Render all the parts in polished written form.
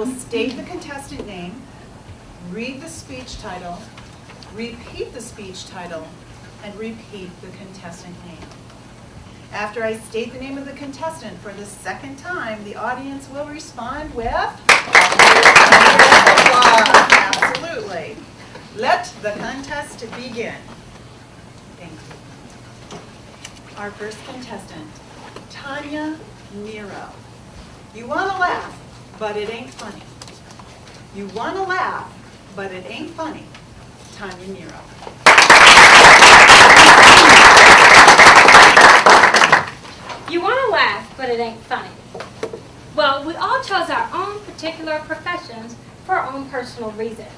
will state the contestant name, read the speech title, repeat the speech title, and repeat the contestant name. After I state the name of the contestant for the second time, the audience will respond with absolutely. Let the contest begin. Thank you. Our first contestant, Tanya Nero. You want to laugh, but it ain't funny. You want to laugh, but it ain't funny. Tanya Nero. You want to laugh, but it ain't funny. Well, we all chose our own particular professions for our own personal reasons.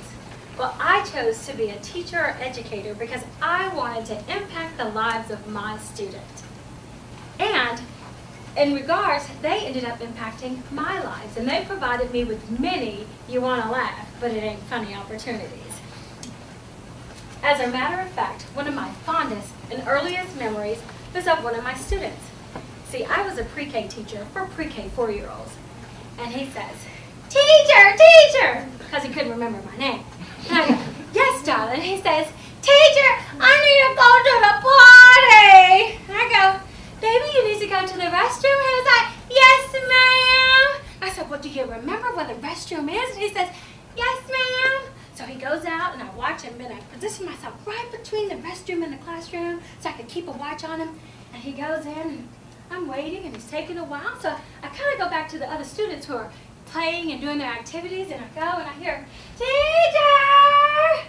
Well, I chose to be a teacher or educator because I wanted to impact the lives of my students. And in regards, they ended up impacting my lives, and they provided me with many you want to laugh, but it ain't funny opportunities. As a matter of fact, one of my fondest and earliest memories was of one of my students. See, I was a pre-K teacher for pre-K 4-year-olds, and he says, "Teacher, teacher," because he couldn't remember my name. And I go, "Yes, darling." He says, "Teacher, I need to go to the party." And I go, "Baby, you need to go to the restroom?" He was like, "Yes, ma'am." I said, "Well, do you remember where the restroom is?" And he says, "Yes, ma'am." So he goes out, and I watch him, and I position myself right between the restroom and the classroom so I could keep a watch on him. And he goes in, and I'm waiting, and he's taking a while. So I kind of go back to the other students who are playing and doing their activities, and I go, and I hear, "Teacher!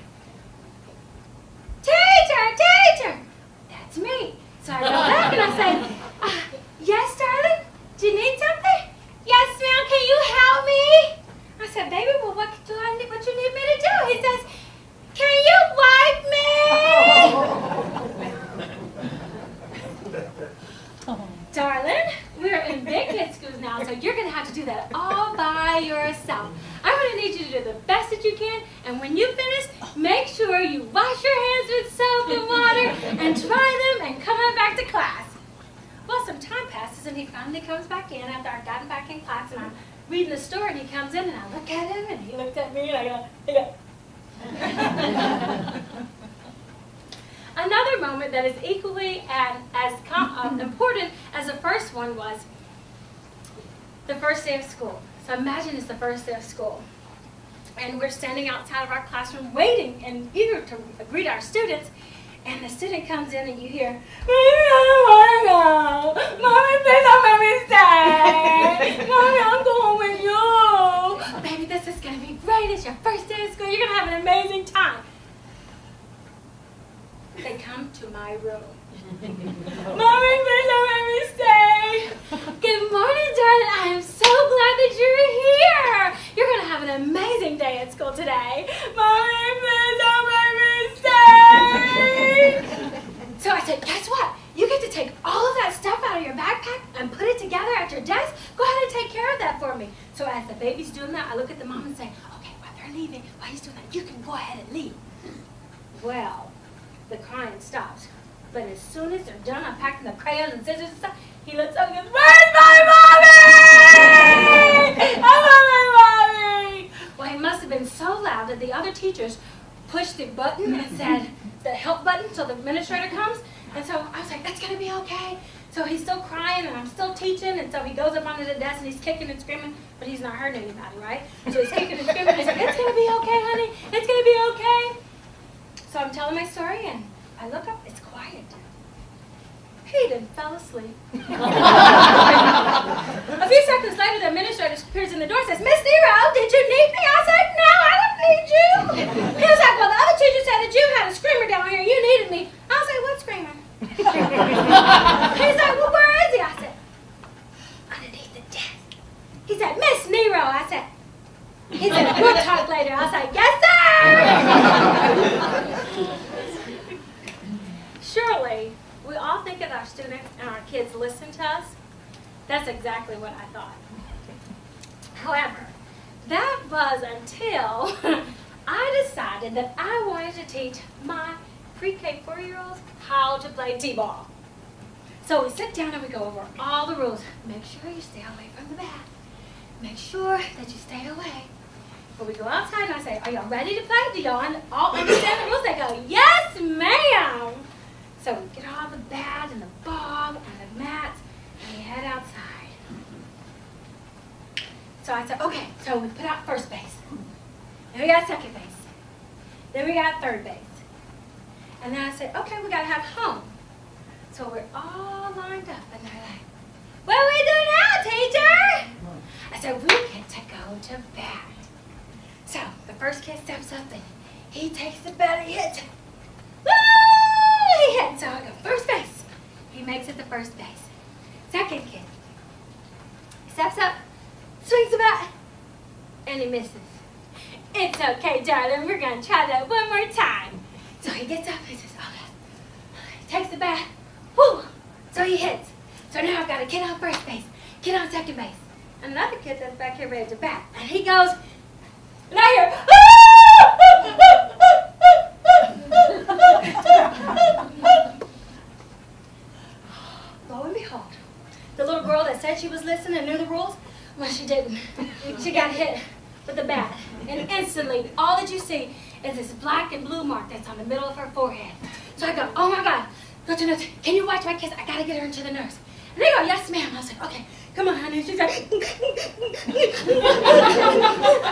Teacher! Teacher!" That's me. So I go back, and I say, "Yes, darling? Do you need something?" "Yes, ma'am. Can you help me?" I said, "Baby, well, what you need me to do?" He says, "Can you wipe me?" Darling, we're in big kid schools now, so you're going to have to do that all by yourself. I'm going to need you to do the best that you can, and when you finish, make sure you wash your hands with soap and water and dry them and come on back to class. Well, some time passes, and he finally comes back in after I've gotten back in class, and I'm reading the story, and he comes in, and I look at him, and he looked at me, and I go. Another moment that is equally as important as the first one was the first day of school. So imagine it's the first day of school. And we're standing outside of our classroom waiting and eager to greet our students. And the student comes in and you hear, "Mommy, I don't want to go. Mommy, please don't make me stay. Mommy, I'm going with you. Baby, this is going to be great. It's your first day of school. You're going to have an amazing time." They come to my room. "Mommy, please don't make me stay. Good morning, darling. I am so glad that you're here. You're going to have an amazing day at school today. Mommy, please don't make me stay." So I said, "Guess what? You get to take all of that stuff out of your backpack and put it together at your desk. Go ahead and take care of that for me." So as the baby's doing that, I look at the mom and say, "Okay, while they're leaving, while he's doing that, you can go ahead and leave." Well, the crying stops. But as soon as they're done unpacking the crayons and scissors and stuff, he looks up and goes, "Where's my mommy? I want my mommy!" Well, he must have been so loud that the other teachers pushed the button and said, the help button, so the administrator comes. And so I was like, "It's going to be okay." So he's still crying, and I'm still teaching, and so he goes up under the desk, and he's kicking and screaming, but he's not hurting anybody, right? So he's kicking and screaming, and he's like, "It's going to be okay, honey. It's going to be okay." So I'm telling my story, and I look up, it's quiet. He then fell asleep. A few seconds later, the administrator appears in the door and says, "Miss Nero, did you need me?" I said, "No, I don't need you." He was like, "Well, the other teacher said that you had a screamer down here. You needed me." I was like, "What screamer?" He's like, "Well, where is he?" I said, "Underneath the desk." He said, "Miss Nero." I said, he said, "We'll talk later." I was like, "Yes, sir." Surely, we all think that our students and our kids listen to us. That's exactly what I thought. However, that was until I decided that I wanted to teach my pre-K 4-year-olds how to play t-ball. So we sit down and we go over all the rules. Make sure you stay away from the bat. make sure that you stay away. But we go outside and I say, are y'all ready to play? Do y'all all understand the rules? They go, yes, ma'am. So we get all the bat and the ball and the mats and we head outside. So I said, okay, so we put out first base. Then we got second base. Then we got third base. And then I said, okay, we gotta have home. So we're all lined up and they're like, what do we do now, teacher? I said, we get to go to bat. So the first kid steps up and he takes the bat and he hits it. Woo! He hits. So I go, first base. He makes it to first base. Second kid. He steps up, swings the bat, and he misses. It's okay, darling. We're going to try that one more time. So he gets up and he says, okay. He takes the bat. Woo! So he hits. So now I've got a kid on first base, kid on second base. Another kid that's back here ready to bat. And he goes, and I hear, lo and behold, the little girl that said she was listening and knew the rules, well, she didn't. She got hit with the bat. And instantly, all that you see is this black and blue mark that's on the middle of her forehead. So I go, oh my God, Dr. Nurse, can you watch my kids? I gotta get her into the nurse. And they go, yes, ma'am. I was like, okay, come on, honey. She's like, I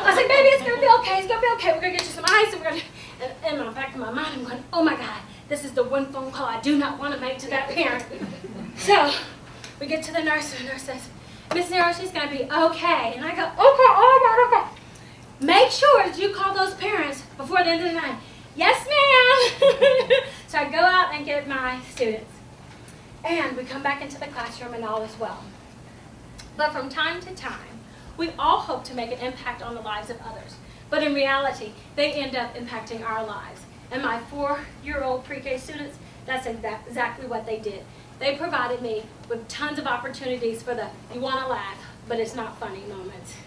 was like, baby, it's gonna be okay. It's gonna be okay. We're gonna get you some ice, and we're gonna. And in the back of my mind, I'm going, oh my God, this is the one phone call I do not want to make to that parent. So we get to the nurse, and the nurse says, Miss Nero, she's gonna be okay. And I go, okay, oh my God, okay. Make sure that you call those parents before the end of the night. Yes, ma'am. So I go out and get my students. And we come back into the classroom and all is well. But from time to time, we all hope to make an impact on the lives of others. But in reality, they end up impacting our lives. And my 4-year-old pre-K students, that's exactly what they did. They provided me with tons of opportunities for the you want to laugh, but it's not funny moments.